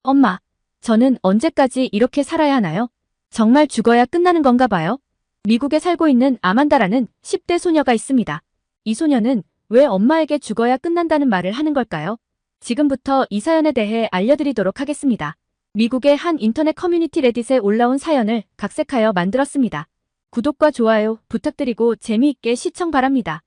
엄마, 저는 언제까지 이렇게 살아야 하나요? 정말 죽어야 끝나는 건가 봐요. 미국에 살고 있는 아만다라는 10대 소녀가 있습니다. 이 소녀는 왜 엄마에게 죽어야 끝난다는 말을 하는 걸까요? 지금부터 이 사연에 대해 알려드리도록 하겠습니다. 미국의 한 인터넷 커뮤니티 레딧에 올라온 사연을 각색하여 만들었습니다. 구독과 좋아요 부탁드리고 재미있게 시청 바랍니다.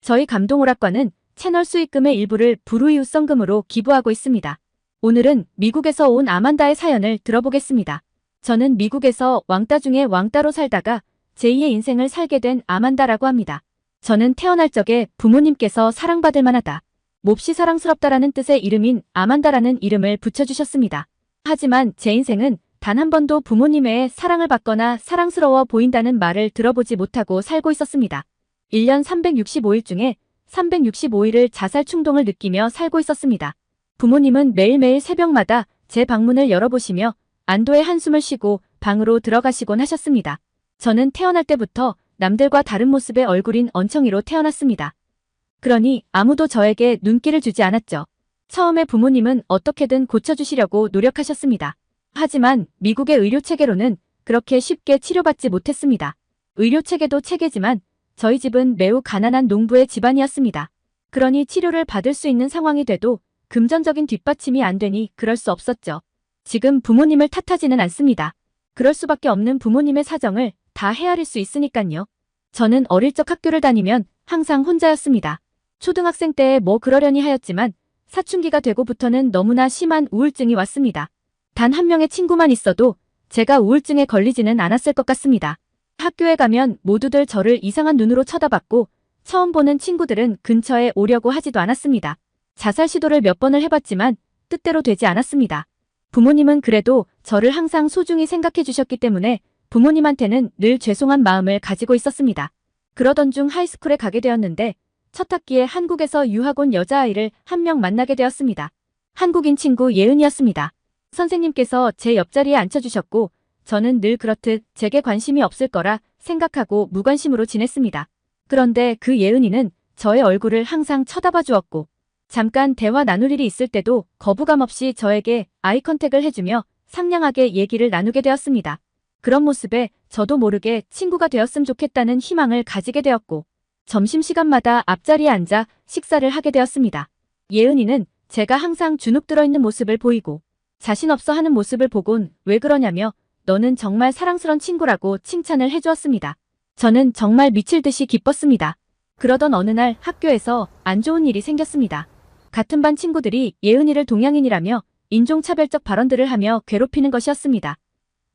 저희 감동오락관은 채널 수익금의 일부를 불우이웃성금으로 기부하고 있습니다. 오늘은 미국에서 온 아만다의 사연을 들어보겠습니다. 저는 미국에서 왕따 중에 왕따로 살다가 제2의 인생을 살게 된 아만다라고 합니다. 저는 태어날 적에 부모님께서 사랑받을 만하다, 몹시 사랑스럽다라는 뜻의 이름인 아만다라는 이름을 붙여주셨습니다. 하지만 제 인생은 단 한 번도 부모님 외에 사랑을 받거나 사랑스러워 보인다는 말을 들어보지 못하고 살고 있었습니다. 1년 365일 중에 365일을 자살 충동을 느끼며 살고 있었습니다. 부모님은 매일매일 새벽마다 제 방문을 열어보시며 안도의 한숨을 쉬고 방으로 들어가시곤 하셨습니다. 저는 태어날 때부터 남들과 다른 모습의 얼굴인 언청이로 태어났습니다. 그러니 아무도 저에게 눈길을 주지 않았죠. 처음에 부모님은 어떻게든 고쳐주시려고 노력하셨습니다. 하지만 미국의 의료체계로는 그렇게 쉽게 치료받지 못했습니다. 의료체계도 체계지만 저희 집은 매우 가난한 농부의 집안이었습니다. 그러니 치료를 받을 수 있는 상황이 돼도 금전적인 뒷받침이 안 되니 그럴 수 없었죠. 지금 부모님을 탓하지는 않습니다. 그럴 수밖에 없는 부모님의 사정을 다 헤아릴 수 있으니깐요. 저는 어릴 적 학교를 다니면 항상 혼자였습니다. 초등학생 때에 뭐 그러려니 하였지만 사춘기가 되고부터는 너무나 심한 우울증이 왔습니다. 단 한 명의 친구만 있어도 제가 우울증에 걸리지는 않았을 것 같습니다. 학교에 가면 모두들 저를 이상한 눈으로 쳐다봤고 처음 보는 친구들은 근처에 오려고 하지도 않았습니다. 자살 시도를 몇 번을 해봤지만 뜻대로 되지 않았습니다. 부모님은 그래도 저를 항상 소중히 생각해 주셨기 때문에 부모님한테는 늘 죄송한 마음을 가지고 있었습니다. 그러던 중 하이스쿨에 가게 되었는데 첫 학기에 한국에서 유학 온 여자아이를 한 명 만나게 되었습니다. 한국인 친구 예은이었습니다. 선생님께서 제 옆자리에 앉혀주셨고 저는 늘 그렇듯 제게 관심이 없을 거라 생각하고 무관심으로 지냈습니다. 그런데 그 예은이는 저의 얼굴을 항상 쳐다봐 주었고 잠깐 대화 나눌 일이 있을 때도 거부감 없이 저에게 아이 컨택을 해주며 상냥하게 얘기를 나누게 되었습니다. 그런 모습에 저도 모르게 친구가 되었으면 좋겠다는 희망을 가지게 되었고 점심시간마다 앞자리에 앉아 식사를 하게 되었습니다. 예은이는 제가 항상 주눅 들어있는 모습을 보이고 자신 없어 하는 모습을 보곤 왜 그러냐며 너는 정말 사랑스런 친구라고 칭찬을 해주었습니다. 저는 정말 미칠 듯이 기뻤습니다. 그러던 어느 날 학교에서 안 좋은 일이 생겼습니다. 같은 반 친구들이 예은이를 동양인이라며 인종차별적 발언들을 하며 괴롭히는 것이었습니다.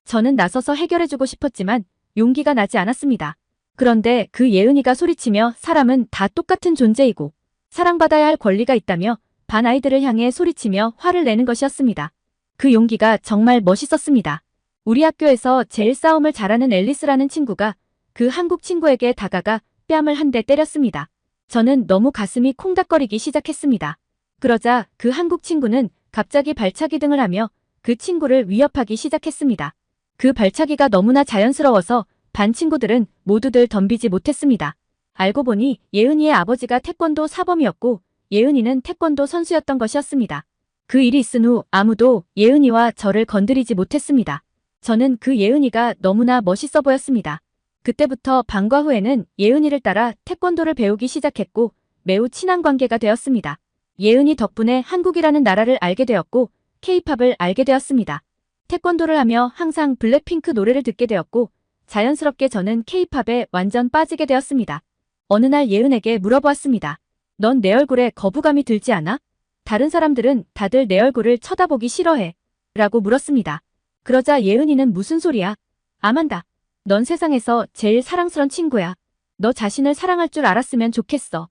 저는 나서서 해결해주고 싶었지만 용기가 나지 않았습니다. 그런데 그 예은이가 소리치며 사람은 다 똑같은 존재이고 사랑받아야 할 권리가 있다며 반 아이들을 향해 소리치며 화를 내는 것이었습니다. 그 용기가 정말 멋있었습니다. 우리 학교에서 제일 싸움을 잘하는 앨리스라는 친구가 그 한국 친구에게 다가가 뺨을 한 대 때렸습니다. 저는 너무 가슴이 콩닥거리기 시작했습니다. 그러자 그 한국 친구는 갑자기 발차기 등을 하며 그 친구를 위협하기 시작했습니다. 그 발차기가 너무나 자연스러워서 반 친구들은 모두들 덤비지 못했습니다. 알고 보니 예은이의 아버지가 태권도 사범이었고 예은이는 태권도 선수였던 것이었습니다. 그 일이 있은 후 아무도 예은이와 저를 건드리지 못했습니다. 저는 그 예은이가 너무나 멋있어 보였습니다. 그때부터 방과 후에는 예은이를 따라 태권도를 배우기 시작했고 매우 친한 관계가 되었습니다. 예은이 덕분에 한국이라는 나라를 알게 되었고 K-팝을 알게 되었습니다. 태권도를 하며 항상 블랙핑크 노래를 듣게 되었고 자연스럽게 저는 K-팝에 완전 빠지게 되었습니다. 어느 날 예은에게 물어보았습니다. 넌 내 얼굴에 거부감이 들지 않아? 다른 사람들은 다들 내 얼굴을 쳐다보기 싫어해. 라고 물었습니다. 그러자 예은이는 무슨 소리야? 아만다. 넌 세상에서 제일 사랑스러운 친구야. 너 자신을 사랑할 줄 알았으면 좋겠어.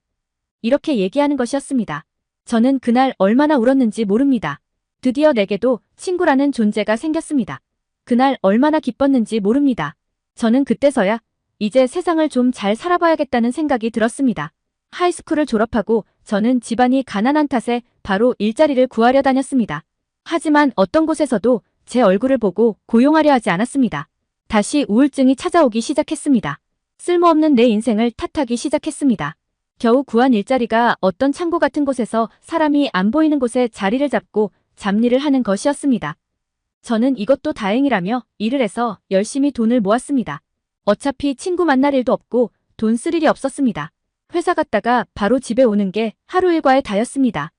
이렇게 얘기하는 것이었습니다. 저는 그날 얼마나 울었는지 모릅니다. 드디어 내게도 친구라는 존재가 생겼습니다. 그날 얼마나 기뻤는지 모릅니다. 저는 그때서야 이제 세상을 좀 잘 살아봐야겠다는 생각이 들었습니다. 하이스쿨을 졸업하고 저는 집안이 가난한 탓에 바로 일자리를 구하려 다녔습니다. 하지만 어떤 곳에서도 제 얼굴을 보고 고용하려 하지 않았습니다. 다시 우울증이 찾아오기 시작했습니다. 쓸모없는 내 인생을 탓하기 시작했습니다. 겨우 구한 일자리가 어떤 창고 같은 곳에서 사람이 안 보이는 곳에 자리를 잡고 잡일을 하는 것이었습니다. 저는 이것도 다행이라며 일을 해서 열심히 돈을 모았습니다. 어차피 친구 만날 일도 없고 돈 쓸 일이 없었습니다. 회사 갔다가 바로 집에 오는 게 하루 일과에 다였습니다.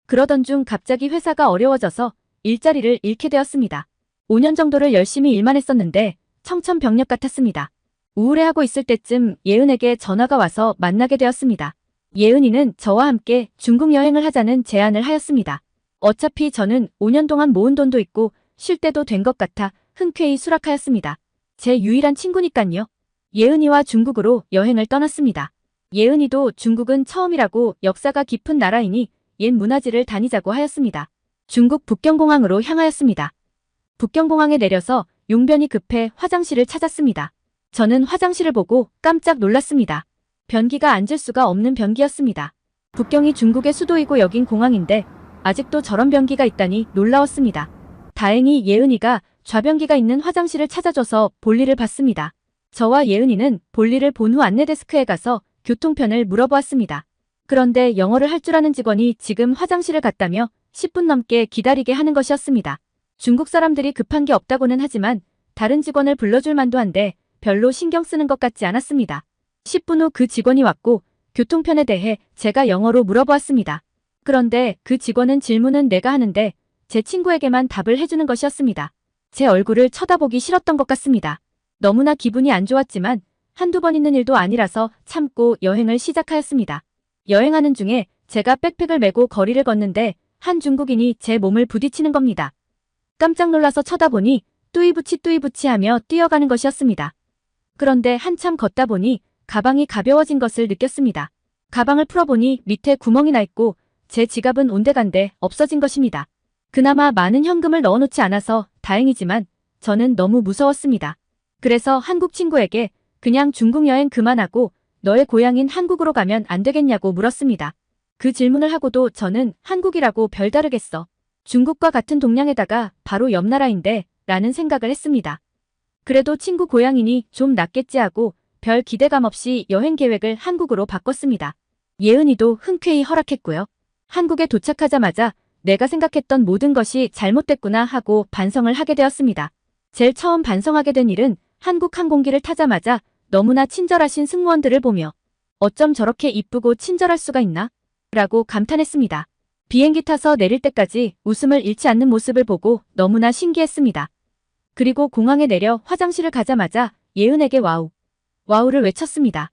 그러던 중 갑자기 회사가 어려워져서 일자리를 잃게 되었습니다. 5년 정도를 열심히 일만 했었는데 청천벽력 같았습니다. 우울해하고 있을 때쯤 예은에게 전화가 와서 만나게 되었습니다. 예은이는 저와 함께 중국 여행을 하자는 제안을 하였습니다. 어차피 저는 5년 동안 모은 돈도 있고 쉴 때도 된 것 같아 흔쾌히 수락하였습니다. 제 유일한 친구니깐요. 예은이와 중국으로 여행을 떠났습니다. 예은이도 중국은 처음이라고 역사가 깊은 나라이니 옛 문화지를 다니자고 하였습니다. 중국 북경공항으로 향하였습니다. 북경공항에 내려서 용변이 급해 화장실을 찾았습니다. 저는 화장실을 보고 깜짝 놀랐습니다. 변기가 앉을 수가 없는 변기였습니다. 북경이 중국의 수도이고 여긴 공항인데 아직도 저런 변기가 있다니 놀라웠습니다. 다행히 예은이가 좌변기가 있는 화장실을 찾아줘서 볼일을 봤습니다. 저와 예은이는 볼일을 본 후 안내데스크에 가서 교통편을 물어보았습니다. 그런데 영어를 할 줄 아는 직원이 지금 화장실을 갔다며 10분 넘게 기다리게 하는 것이었습니다. 중국 사람들이 급한 게 없다고는 하지만 다른 직원을 불러줄 만도 한데 별로 신경 쓰는 것 같지 않았습니다. 10분 후 그 직원이 왔고 교통편에 대해 제가 영어로 물어보았습니다. 그런데 그 직원은 질문은 내가 하는데 제 친구에게만 답을 해주는 것이었습니다. 제 얼굴을 쳐다보기 싫었던 것 같습니다. 너무나 기분이 안 좋았지만 한두 번 있는 일도 아니라서 참고 여행을 시작하였습니다. 여행하는 중에 제가 백팩을 메고 거리를 걷는데 한 중국인이 제 몸을 부딪히는 겁니다. 깜짝 놀라서 쳐다보니 뚜이부치 하며 뛰어가는 것이었습니다. 그런데 한참 걷다 보니 가방이 가벼워진 것을 느꼈습니다. 가방을 풀어보니 밑에 구멍이 나 있고 제 지갑은 온데간데 없어진 것입니다. 그나마 많은 현금을 넣어놓지 않아서 다행이지만 저는 너무 무서웠습니다. 그래서 한국 친구에게 그냥 중국 여행 그만하고 너의 고향인 한국으로 가면 안 되겠냐고 물었습니다. 그 질문을 하고도 저는 한국이라고 별다르겠어. 중국과 같은 동량에다가 바로 옆 나라인데 라는 생각을 했습니다. 그래도 친구 고향이니 좀 낫겠지 하고 별 기대감 없이 여행 계획을 한국으로 바꿨습니다. 예은이도 흔쾌히 허락했고요. 한국에 도착하자마자 내가 생각했던 모든 것이 잘못됐구나 하고 반성을 하게 되었습니다. 제일 처음 반성하게 된 일은 한국 항공기를 타자마자 너무나 친절하신 승무원들을 보며 어쩜 저렇게 이쁘고 친절할 수가 있나? 라고 감탄했습니다. 비행기 타서 내릴 때까지 웃음을 잃지 않는 모습을 보고 너무나 신기했습니다. 그리고 공항에 내려 화장실을 가자마자 예은에게 와우를 외쳤습니다.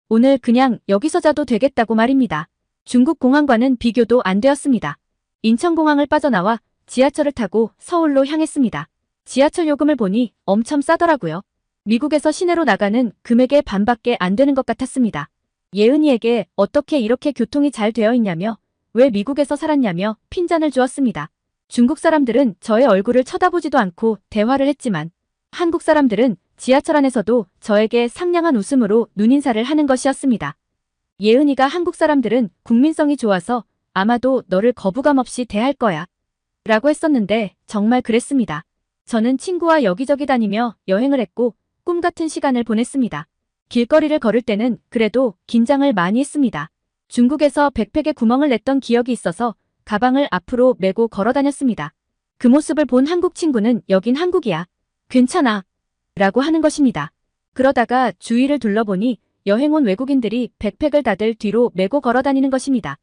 오늘 그냥 여기서 자도 되겠다고 말입니다. 중국 공항과는 비교도 안 되었습니다. 인천공항을 빠져나와 지하철을 타고 서울로 향했습니다. 지하철 요금을 보니 엄청 싸더라고요. 미국에서 시내로 나가는 금액의 반밖에 안 되는 것 같았습니다. 예은이에게 어떻게 이렇게 교통이 잘 되어 있냐며 왜 미국에서 살았냐며 핀잔을 주었습니다. 중국 사람들은 저의 얼굴을 쳐다보지도 않고 대화를 했지만 한국 사람들은 지하철 안에서도 저에게 상냥한 웃음으로 눈인사를 하는 것이었습니다. 예은이가 한국 사람들은 국민성이 좋아서 아마도 너를 거부감 없이 대할 거야 라고 했었는데 정말 그랬습니다. 저는 친구와 여기저기 다니며 여행을 했고 꿈 같은 시간을 보냈습니다. 길거리를 걸을 때는 그래도 긴장을 많이 했습니다. 중국에서 백팩에 구멍을 냈던 기억이 있어서 가방을 앞으로 메고 걸어 다녔습니다. 그 모습을 본 한국 친구는 여긴 한국이야. 괜찮아. 라고 하는 것입니다. 그러다가 주위를 둘러보니 여행 온 외국인들이 백팩을 다들 뒤로 메고 걸어 다니는 것입니다.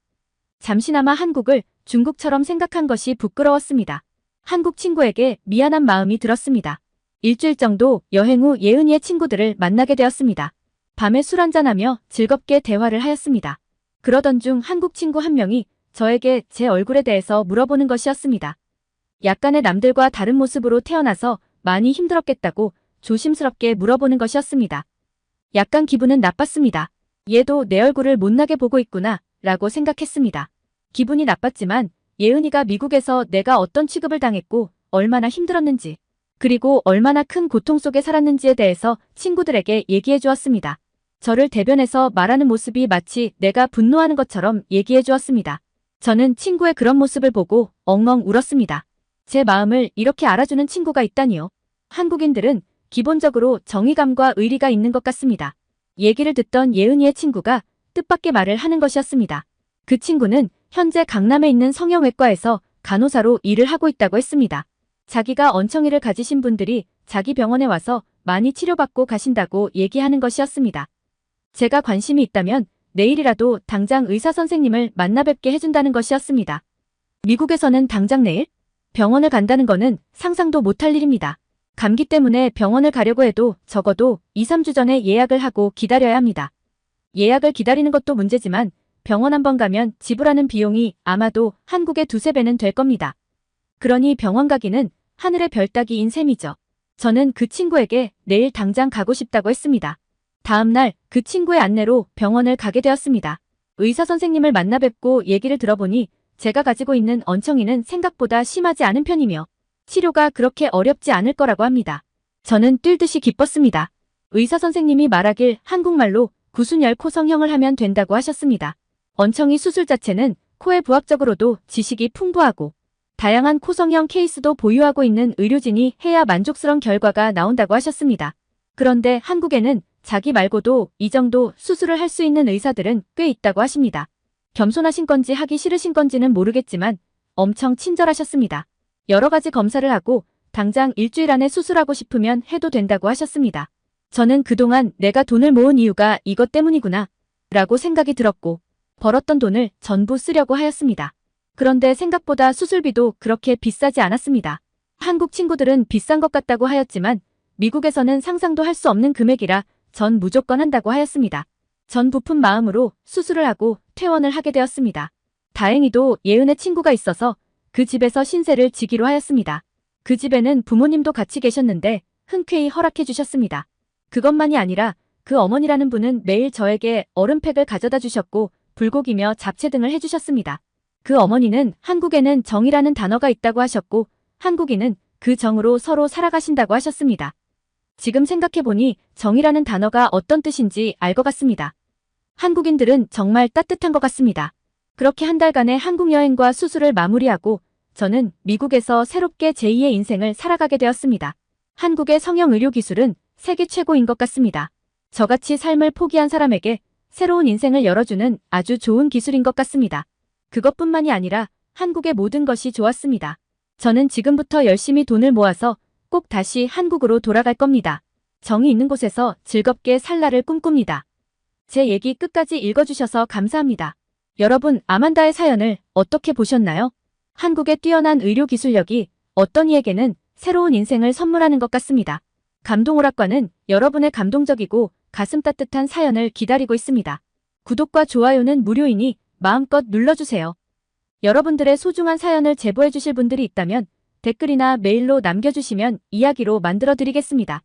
잠시나마 한국을 중국처럼 생각한 것이 부끄러웠습니다. 한국 친구에게 미안한 마음이 들었습니다. 일주일 정도 여행 후 예은이의 친구들을 만나게 되었습니다. 밤에 술 한잔하며 즐겁게 대화를 하였습니다. 그러던 중 한국 친구 한 명이 저에게 제 얼굴에 대해서 물어보는 것이었습니다. 약간의 남들과 다른 모습으로 태어나서 많이 힘들었겠다고 조심스럽게 물어보는 것이었습니다. 약간 기분은 나빴습니다. 얘도 내 얼굴을 못나게 보고 있구나 라고 생각했습니다. 기분이 나빴지만 예은이가 미국에서 내가 어떤 취급을 당했고 얼마나 힘들었는지 그리고 얼마나 큰 고통 속에 살았는지에 대해서 친구들에게 얘기해 주었습니다. 저를 대변해서 말하는 모습이 마치 내가 분노하는 것처럼 얘기해 주었습니다. 저는 친구의 그런 모습을 보고 엉엉 울었습니다. 제 마음을 이렇게 알아주는 친구가 있다니요. 한국인들은 기본적으로 정의감과 의리가 있는 것 같습니다. 얘기를 듣던 예은이의 친구가 뜻밖의 말을 하는 것이었습니다. 그 친구는 현재 강남에 있는 성형외과에서 간호사로 일을 하고 있다고 했습니다. 자기가 언청이를 가지신 분들이 자기 병원에 와서 많이 치료받고 가신다고 얘기하는 것이었습니다. 제가 관심이 있다면 내일이라도 당장 의사 선생님을 만나 뵙게 해준다는 것이었습니다. 미국에서는 당장 내일 병원을 간다는 거는 상상도 못할 일입니다. 감기 때문에 병원을 가려고 해도 적어도 2, 3주 전에 예약을 하고 기다려야 합니다. 예약을 기다리는 것도 문제지만 병원 한 번 가면 지불하는 비용이 아마도 한국의 두세 배는 될 겁니다. 그러니 병원 가기는 하늘의 별 따기인 셈이죠. 저는 그 친구에게 내일 당장 가고 싶다고 했습니다. 다음 날 그 친구의 안내로 병원을 가게 되었습니다. 의사 선생님을 만나 뵙고 얘기를 들어보니 제가 가지고 있는 언청이는 생각보다 심하지 않은 편이며 치료가 그렇게 어렵지 않을 거라고 합니다. 저는 뛸 듯이 기뻤습니다. 의사 선생님이 말하길 한국말로 구순열 코성형을 하면 된다고 하셨습니다. 언청이 수술 자체는 코에 부학적으로도 지식이 풍부하고 다양한 코성형 케이스도 보유하고 있는 의료진이 해야 만족스러운 결과가 나온다고 하셨습니다. 그런데 한국에는 자기 말고도 이 정도 수술을 할 수 있는 의사들은 꽤 있다고 하십니다. 겸손하신 건지 하기 싫으신 건지는 모르겠지만 엄청 친절하셨습니다. 여러 가지 검사를 하고 당장 일주일 안에 수술하고 싶으면 해도 된다고 하셨습니다. 저는 그동안 내가 돈을 모은 이유가 이것 때문이구나 라고 생각이 들었고 벌었던 돈을 전부 쓰려고 하였습니다. 그런데 생각보다 수술비도 그렇게 비싸지 않았습니다. 한국 친구들은 비싼 것 같다고 하였지만 미국에서는 상상도 할 수 없는 금액이라 전 무조건 한다고 하였습니다. 전 부푼 마음으로 수술을 하고 퇴원을 하게 되었습니다. 다행히도 예은의 친구가 있어서 그 집에서 신세를 지기로 하였습니다. 그 집에는 부모님도 같이 계셨는데 흔쾌히 허락해 주셨습니다. 그것만이 아니라 그 어머니라는 분은 매일 저에게 얼음팩을 가져다 주셨고 불고기며 잡채 등을 해주셨습니다. 그 어머니는 한국에는 정이라는 단어가 있다고 하셨고 한국인은 그 정으로 서로 살아가신다고 하셨습니다. 지금 생각해보니 정이라는 단어가 어떤 뜻인지 알 것 같습니다. 한국인들은 정말 따뜻한 것 같습니다. 그렇게 한 달간의 한국 여행과 수술을 마무리하고 저는 미국에서 새롭게 제2의 인생을 살아가게 되었습니다. 한국의 성형 의료 기술은 세계 최고인 것 같습니다. 저같이 삶을 포기한 사람에게 새로운 인생을 열어주는 아주 좋은 기술인 것 같습니다. 그것뿐만이 아니라 한국의 모든 것이 좋았습니다. 저는 지금부터 열심히 돈을 모아서 꼭 다시 한국으로 돌아갈 겁니다. 정이 있는 곳에서 즐겁게 살 날을 꿈꿉니다. 제 얘기 끝까지 읽어주셔서 감사합니다. 여러분, 아만다의 사연을 어떻게 보셨나요? 한국의 뛰어난 의료 기술력이 어떤 이에게는 새로운 인생을 선물하는 것 같습니다. 감동오락관은 여러분의 감동적이고 가슴 따뜻한 사연을 기다리고 있습니다. 구독과 좋아요는 무료이니 마음껏 눌러주세요. 여러분들의 소중한 사연을 제보해 주실 분들이 있다면 댓글이나 메일로 남겨주시면 이야기로 만들어 드리겠습니다.